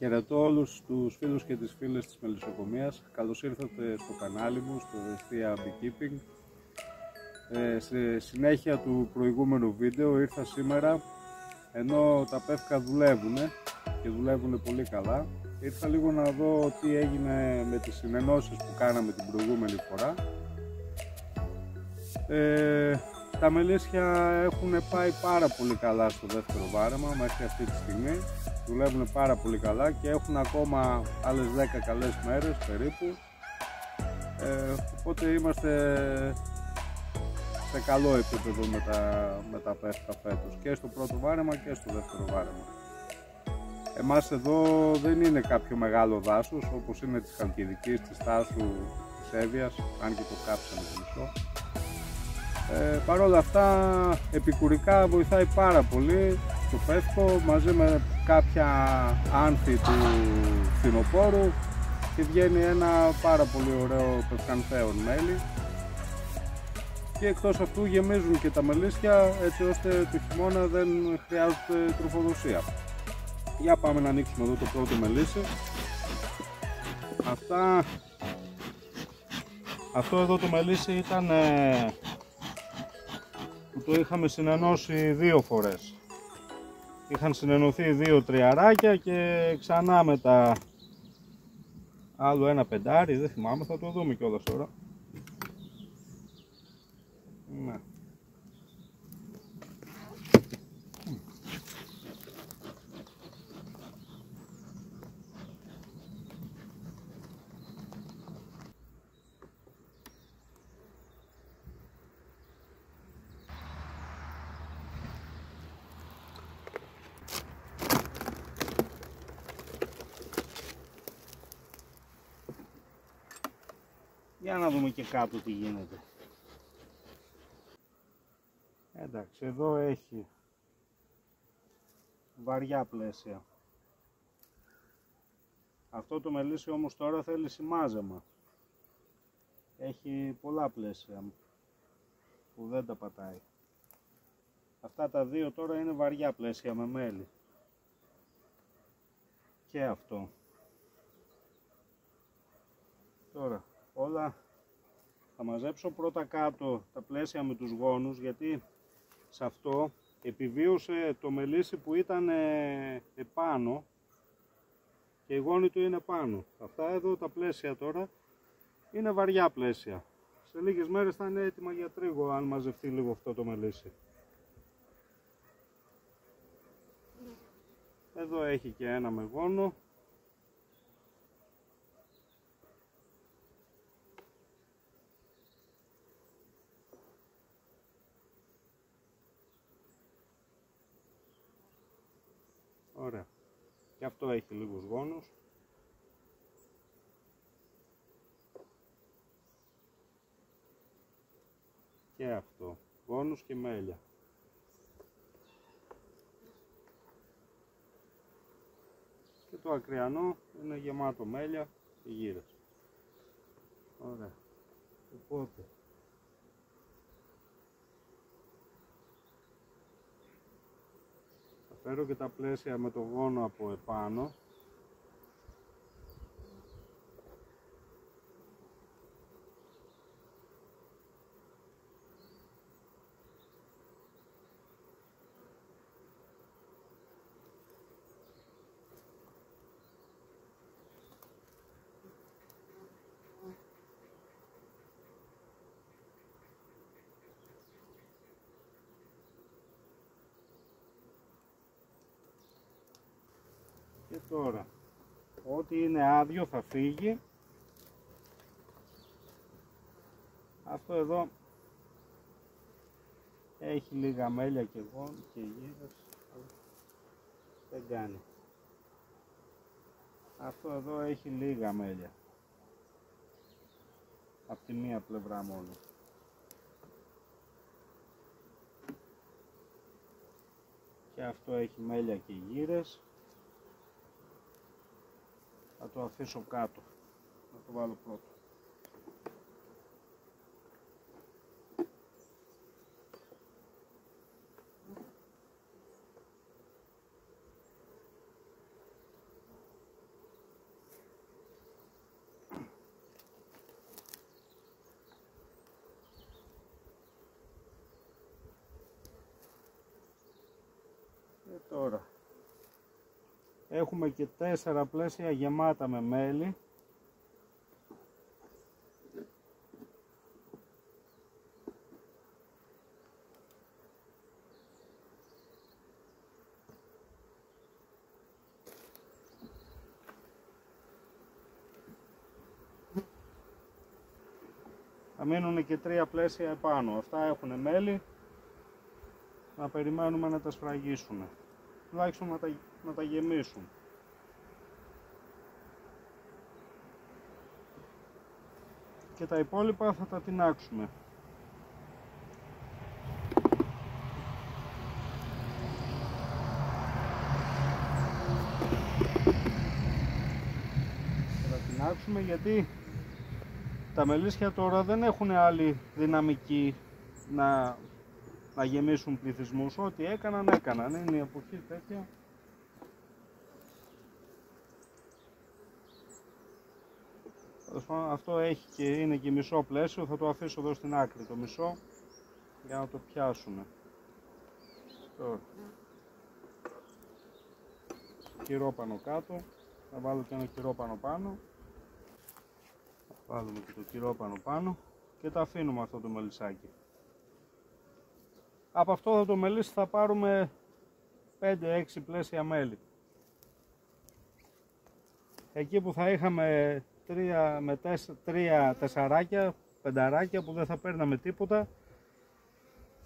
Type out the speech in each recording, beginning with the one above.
Χαιρετώ όλους τους φίλους και τις φίλες της μελισσοκομείας. Καλώς ήρθατε στο κανάλι μου, στο Δευτεία Beekeeping. Σε συνέχεια του προηγούμενου βίντεο ήρθα σήμερα, ενώ τα πεύκα δουλεύουν και δουλεύουν πολύ καλά. Ήρθα λίγο να δω τι έγινε με τις συνενώσεις που κάναμε την προηγούμενη φορά. Τα μελίσια έχουν πάει πάρα πολύ καλά στο δεύτερο βάρεμα μέχρι αυτή τη στιγμή. Δουλεύουν πάρα πολύ καλά και έχουν ακόμα άλλες 10 καλές μέρες περίπου. Οπότε είμαστε σε καλό επίπεδο με τα πεύκα φέτος, και στο πρώτο βάρεμα και στο δεύτερο βάρεμα. Εμάς εδώ δεν είναι κάποιο μεγάλο δάσος όπως είναι της Χαλκιδικής, της Τάσου, της Εύβοιας, αν και το κάψαμε το μισό. Παρ' όλα αυτά επικουρικά βοηθάει πάρα πολύ το πεύκο μαζί με κάποια άνθη του φθινοπόρου και βγαίνει ένα πάρα πολύ ωραίο πευκανθέον μέλι, και εκτός αυτού γεμίζουν και τα μελίσια έτσι ώστε το χειμώνα δεν χρειάζεται τροφοδοσία. Για πάμε να ανοίξουμε εδώ το πρώτο μελίσι. Αυτό εδώ το μελίσι ήταν που το είχαμε συνενώσει 2 φορές. Είχαν συνενωθεί 2 τριαράκια και ξανά μετά άλλο ένα πεντάρι, δεν θυμάμαι, θα το δούμε κιόλας τώρα. Ναι. Για να δούμε και κάτω τι γίνεται. Εντάξει, εδώ έχει βαριά πλαίσια. Αυτό το μελίσι όμως τώρα θέλει σημάζεμα. Έχει πολλά πλαίσια που δεν τα πατάει. Αυτά τα 2 τώρα είναι βαριά πλαίσια με μέλι. Και αυτό. Τώρα όλα θα μαζέψω πρώτα κάτω τα πλαίσια με τους γόνους, γιατί σε αυτό επιβίωσε το μελίσι που ήταν επάνω και η γόνη του είναι πάνω. Αυτά εδώ τα πλαίσια τώρα είναι βαριά πλαίσια. Σε λίγες μέρες θα είναι έτοιμα για τρίγο αν μαζευτεί λίγο αυτό το μελίσι. Εδώ έχει και ένα με γόνο. Ωραία. Και αυτό έχει λίγους γόνους. Και αυτό. Γόνους και μέλια. Και το ακριανό είναι γεμάτο μέλια και γύρες. Ωραία. Οπότε θα φέρω και τα πλαίσια με το γόνο από επάνω. Και τώρα, ό,τι είναι άδειο θα φύγει. Αυτό εδώ έχει λίγα μέλια και γόνους και γύρες, δεν κάνει. Αυτό εδώ έχει λίγα μέλια, από τη μία πλευρά μόνο. Και αυτό έχει μέλια και γύρες. Θα το αφήσω κάτω, να το βάλω πρώτο. Τώρα έχουμε και 4 πλαίσια γεμάτα με μέλι. Θα μείνουν και 3 πλαίσια επάνω. Αυτά έχουν μέλι. Να περιμένουμε να τα σφραγίσουν. Τουλάχιστον να τα γεμίσουν. Και τα υπόλοιπα θα τα τινάξουμε. Θα τα τινάξουμε γιατί τα μελίσια τώρα δεν έχουν άλλη δυναμική να γεμίσουν πληθυσμούς. Ό,τι έκαναν. Είναι η εποχή τέτοια. Αυτό έχει και είναι και μισό πλαίσιο. Θα το αφήσω εδώ στην άκρη το μισό για να το πιάσουμε. Τώρα κυρό πάνω κάτω. Θα βάλω και ένα κυρό πάνω. Θα βάλουμε και το κυρό πάνω και τα αφήνουμε αυτό το μελισσάκι. Από αυτό το μελίσι θα πάρουμε 5-6 πλαίσια μέλι. Εκεί που θα είχαμε 3 τεσσαράκια, 5 που δεν θα παίρναμε τίποτα,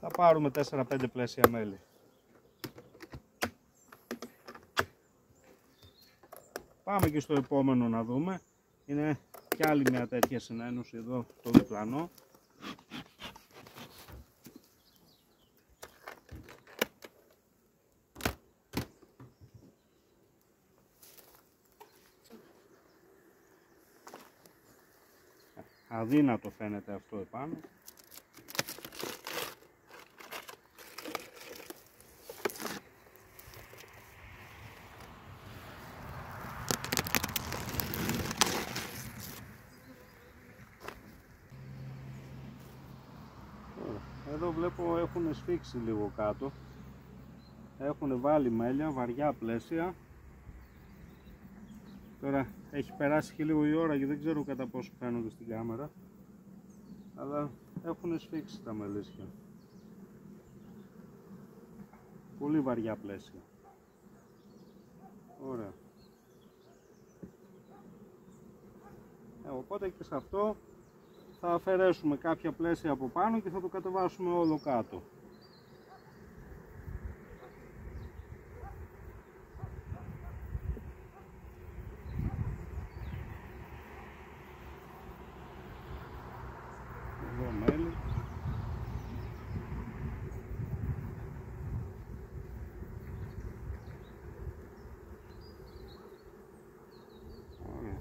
θα πάρουμε 4-5 πλαίσια μέλι. Πάμε και στο επόμενο να δούμε. Είναι και άλλη μια τέτοια συνένωση εδώ, το διπλανό. Αδύνατο φαίνεται αυτό επάνω. Εδώ βλέπω έχουν σφίξει λίγο κάτω. Έχουν βάλει μέλια, βαριά πλαίσια. Τώρα έχει περάσει και λίγο η ώρα και δεν ξέρω κατά πόσο φαίνονται στην κάμερα, αλλά έχουν σφίξει τα μελίσια. Πολύ βαριά πλαίσια. Ωραία. Οπότε και σε αυτό θα αφαιρέσουμε κάποια πλαίσια από πάνω και θα το κατεβάσουμε όλο κάτω. Εδώ μέλι. Ωραία.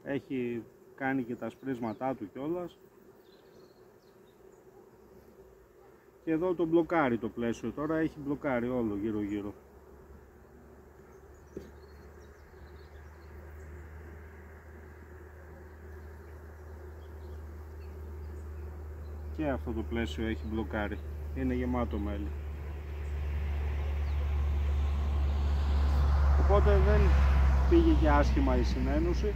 Έχει κάνει και τα σπρίσματά του κιόλας. Και εδώ το μπλοκάρει το πλαίσιο, τώρα έχει μπλοκάρει όλο γύρω γύρω. Και αυτό το πλαίσιο έχει μπλοκάρει, είναι γεμάτο μέλι. Οπότε δεν πήγε και άσχημα η συνένωση.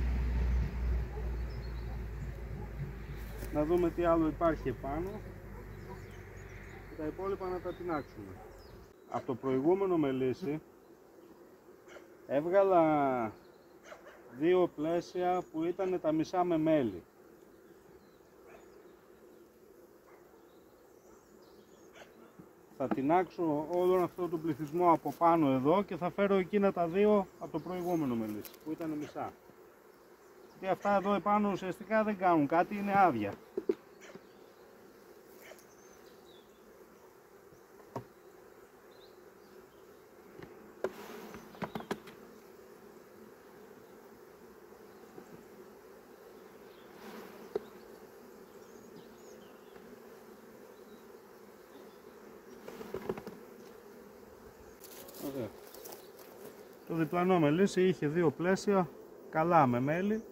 Να δούμε τι άλλο υπάρχει επάνω και τα υπόλοιπα να τα τινάξουμε. Από το προηγούμενο μελίσι έβγαλα 2 πλαίσια που ήταν τα μισά με μέλι. Θα τινάξω όλο αυτό το πληθυσμό από πάνω εδώ και θα φέρω εκείνα τα 2 από το προηγούμενο μελίσι που ήταν μισά. Και αυτά εδώ επάνω ουσιαστικά δεν κάνουν κάτι, είναι άδεια. Ωραία. Το διπλανό μελίσι είχε 2 πλαίσια καλά με μέλι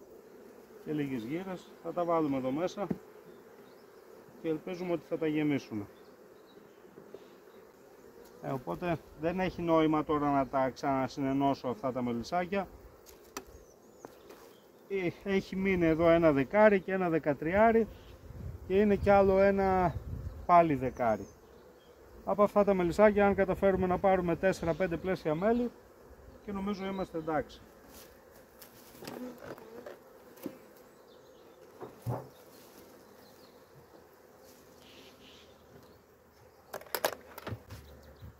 και λίγες γύρες. Θα τα βάλουμε εδώ μέσα και ελπίζουμε ότι θα τα γεμίσουμε. Οπότε δεν έχει νόημα τώρα να τα ξανασυνενώσω αυτά τα μελισσάκια. Έχει μείνει εδώ ένα δεκάρι και ένα 13 και είναι κι άλλο ένα πάλι δεκάρι. Από αυτά τα μελισσάκια, αν καταφέρουμε να πάρουμε 4-5 πλαίσια μέλι, και νομίζω είμαστε εντάξει.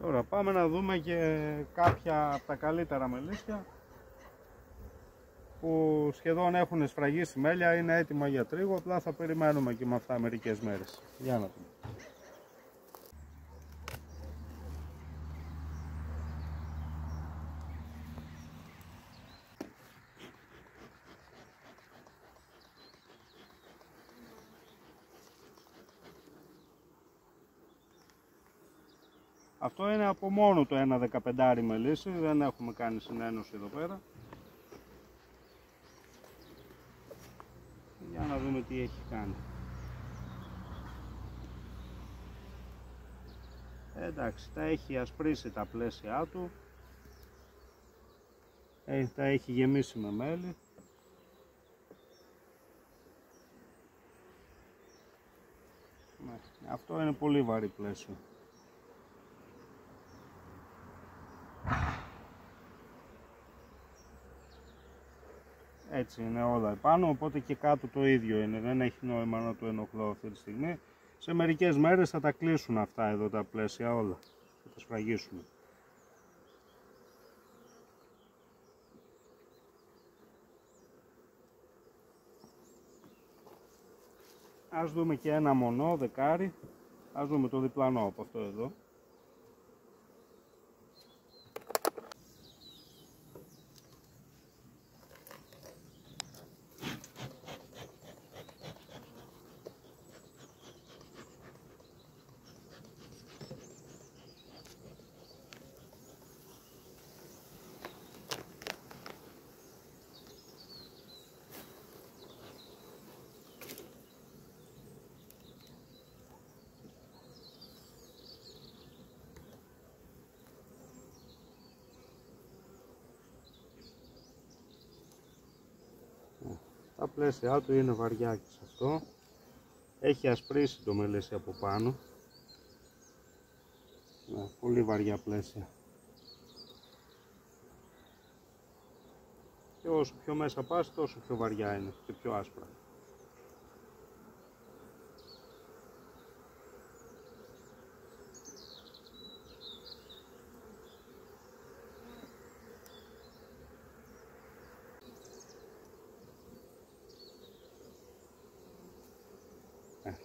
Τώρα πάμε να δούμε και κάποια από τα καλύτερα μελίσια που σχεδόν έχουν σφραγίσει μέλια, είναι έτοιμα για τρίγο, απλά θα περιμένουμε και με αυτά μερικές μέρες. Για να δούμε. Αυτό είναι από μόνο το ένα 15 μελίσι, δεν έχουμε κάνει συνένωση εδώ πέρα. Για να δούμε τι έχει κάνει. Εντάξει, τα έχει ασπρίσει τα πλαίσια του. Τα έχει γεμίσει με μέλι. Αυτό είναι πολύ βαρύ πλαίσιο. Έτσι είναι όλα επάνω, οπότε και κάτω το ίδιο είναι, δεν έχει νόημα να το ενοχλώ αυτή τη στιγμή. Σε μερικές μέρες θα τα κλείσουν αυτά εδώ τα πλαίσια όλα, θα τα σφραγίσουμε. Ας δούμε και ένα μονό δεκάρι, ας δούμε το διπλανό από αυτό εδώ. Τα πλαίσια του είναι βαριά και σε αυτό. Έχει ασπρίσει το μελίσι από πάνω. Πολύ βαριά πλαίσια. Και όσο πιο μέσα πας, τόσο πιο βαριά είναι και πιο άσπρα.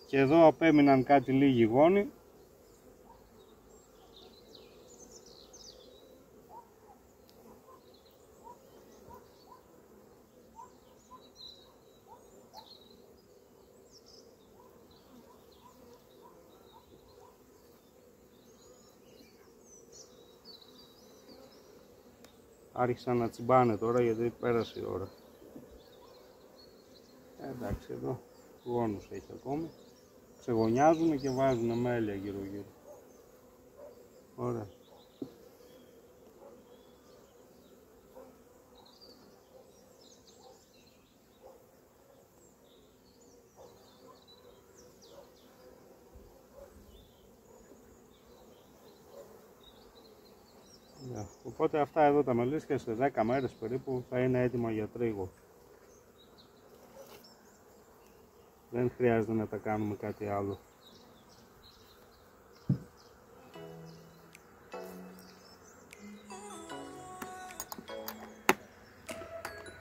Και εδώ απέμειναν κάτι λίγοι γόνοι. Άρχισαν να τσιμπάνε τώρα γιατί πέρασε η ώρα. Εντάξει, εδώ γόνους έχει ακόμη. Ξεγονιάζουν και βάζουν μέλια γύρω γύρω. Ωραία. Οπότε αυτά εδώ τα μελίσια σε 10 μέρες περίπου θα είναι έτοιμα για τρίγο. Δεν χρειάζεται να τα κάνουμε κάτι άλλο.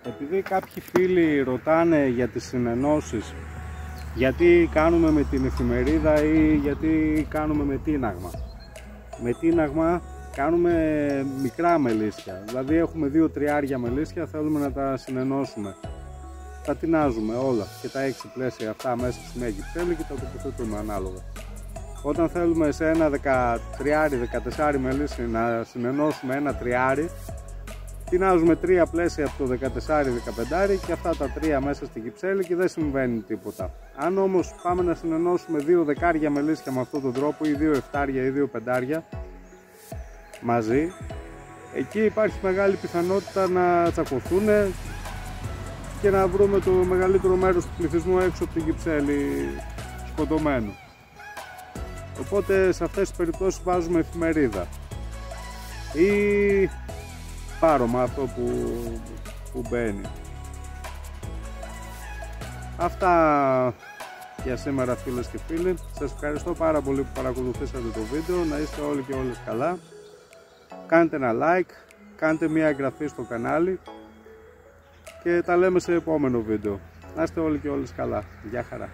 Επειδή κάποιοι φίλοι ρωτάνε για τις συνενώσεις, γιατί κάνουμε με την εφημερίδα ή γιατί κάνουμε με τίναγμα. Με τίναγμα κάνουμε μικρά μελίσια, δηλαδή έχουμε 2-3 μελίσια, θέλουμε να τα συνενώσουμε. Τα τεινάζουμε όλα και τα 6 πλαίσια αυτά μέσα στη μέγη ψέλη και τα τοποθετούμε ανάλογα. Όταν θέλουμε σε ένα 13-14 μελίσι να συνενώσουμε ένα τριάρι, τεινάζουμε 3 πλαίσια από το 14-15 και αυτά τα 3 μέσα στην κυψέλη και δεν συμβαίνει τίποτα. Αν όμως πάμε να συνενώσουμε 2 δεκάρια μελίσια με αυτόν τον τρόπο ή 2 εφτάρια ή 2 πεντάρια μαζί, εκεί υπάρχει μεγάλη πιθανότητα να τσακωθούν και να βρούμε το μεγαλύτερο μέρος του πληθυσμού έξω από την κυψέλη σκοτωμένο. Οπότε σε αυτές τις περιπτώσεις βάζουμε εφημερίδα ή πάρωμα, αυτό που μπαίνει. Αυτά για σήμερα, φίλες και φίλοι. Σας ευχαριστώ πάρα πολύ που παρακολουθήσατε το βίντεο. Να είστε όλοι και όλες καλά. Κάντε ένα like, κάντε μια εγγραφή στο κανάλι και τα λέμε σε επόμενο βίντεο. Να είστε όλοι και όλες καλά. Γεια χαρά.